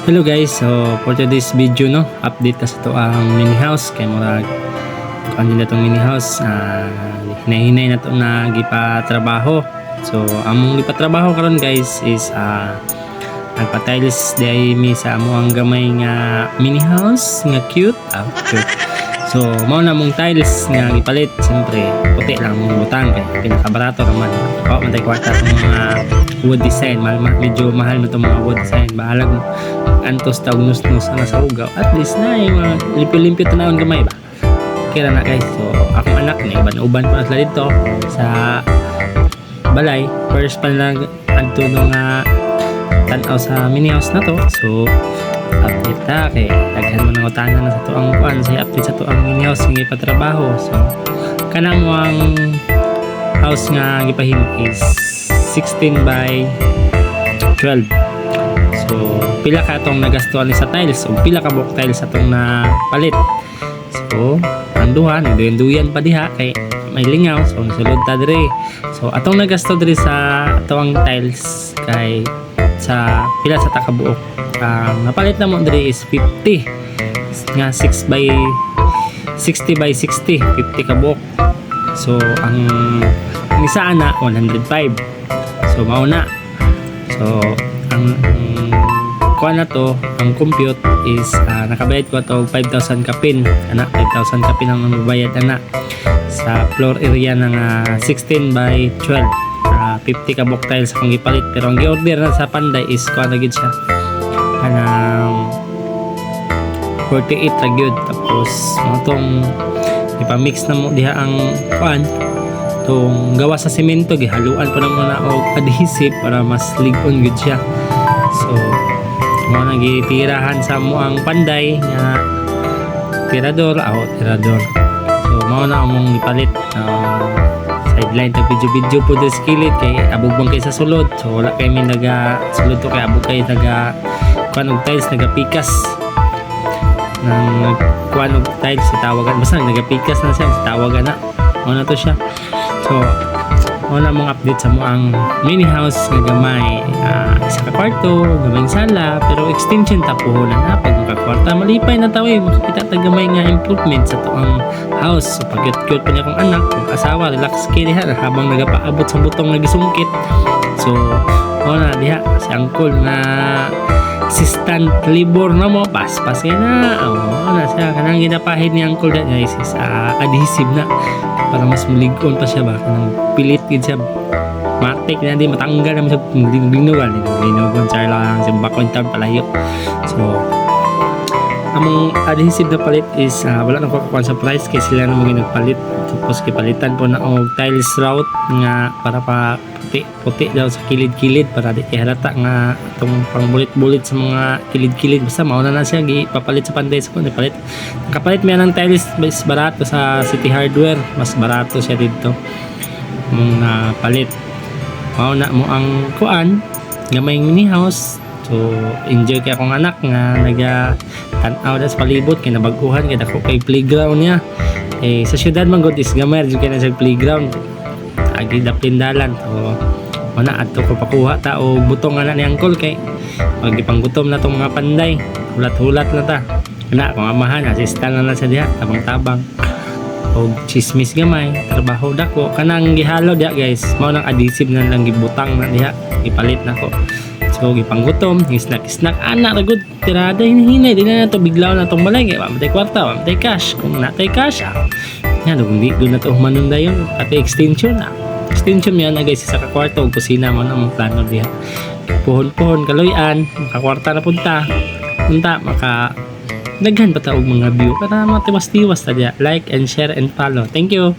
Hello guys, so for today's video no, update ta sa to ang mini house kay murag kuan din na tong mini house. Hinay-hinay na to na gipatrabaho. So among gipatrabaho karon guys is nagpa-tiles day mi sa amo ang gamay nga mini house nga cute. Cute. So mao na mong tiles nga gipalit, siyempre puti lang mong butang kay pinakabarato naman. Man tay kwarta sa mga wood design, medyo mahal na itong mga wood design. Bahalag antos tawag nus-nus na sa ugaw. At least na yung mga limpyo-limpyo tanawon gamay ba. Kaya na guys, so akong anak na uban pa sila dito sa balay. First pa lang adto nung tanaw sa mini house na to. So update ta kay daghan mo nang utanan na sa to ang kuan, say update sa to ang mini house nga ipatrabaho. So kanang mo ang house nga gipahimo is 16 by 12. So pila ka tong nagastuan sa tiles o pila ka buok tiles atong na palit. So ang duha nagduyan pa diha kay may lingaw, so sulod ta dire. So atong nagasto dire sa atong tiles kay sa pila sa takabuok ang napalit na mo dire is 50 nga 6 by 60 by 60, 50 ka buok. So ang isa ana 105. So mauna. So ang kuha na to, ang compute is nakabayad ko to 5,000 kapin. Anak, 5,000 kapin ang mabayad anak sa floor area ng 16 by 12. 50 ka book tiles akong gipalit, pero ang gi-order na sa Panday is kuha na gid siya kanang 48 ra gyud. Tapos mo tong ipamix na mo diha ang kuan tong gawa sa semento, gihaluan pa naman na og adhesive para mas ligon gud siya. So mo nang gitirahan sa mo ang Panday nga tirador. So mo na among ipalit sideline ta video po sa kilid kay abugbang kay sa sulod. So wala kay mi naga sulod to kay abog kay naga kuan og tiles, nagapikas nang kuan og tiles sa tawagan, basta nagapikas na siya sa tawagan na mo na to siya. So wala mong update sa mo ang mini house nga gamay, isa ka kwarto, gamayng sala, pero extension tapuhonan na pag makakwarta malipay na tawi, makikita ta gamay nga improvement sa toang house. So pag cute pa niya kong anak, kung asawa, relax kay diha habang nagapaabot sa butong nagisungkit. So wala diha si angkol na assistant labor na mo paspas kay na wala siya kanang ginapahid ni angkol da guys is adhesive na para mas muligon pa siya ba kanang pilit gid siya matik na di matanggal naman sa linugan sa lang sa bakon tab palayo. So among adhesive na palit is wala nang kukuha sa price kay sila na mga nagpalit. Tapos kipalitan po na og tiles route nga para pa puti daw sa kilid-kilid para di kay halata nga itong pangbulit-bulit sa mga kilid-kilid. Basta mauna na siya gipapalit sa Panday sa kuno palit. Nakapalit mi ng tiles mas barato sa City Hardware, mas barato siya dito mong palit. Mauna mo ang kuan gamay mini house. So enjoy kay akong anak nga tanaw da sa palibot kay nabaguhan kay dako kay playground niya. Sa syudad man god is gamay jud kay na sa playground agi dapindalan. So mana adto ko pakuha ta o butong ana ni angkol kay magipanggutom na tong mga Panday, hulat-hulat na ta ana kung amahan assistant na sa diha tabang-tabang og chismis gamay trabaho dako kanang gihalo diha guys. Mao nang adhesive na lang gibutang na diha ipalit nako. So gipanggutom, snack anak ra gud tirada hinay di na to biglaw na tong balay kay matay kwarta, matay cash. Kung natay cash yan hindi do na to humanon dayon pati extension yan na guys sa kwarto ug kusina mo na mong plano diha. Puhon kaloyan makakwarta na punta maka daghan pa ta og mga view para matiwas-tiwas ta diha. Like and share and follow. Thank you.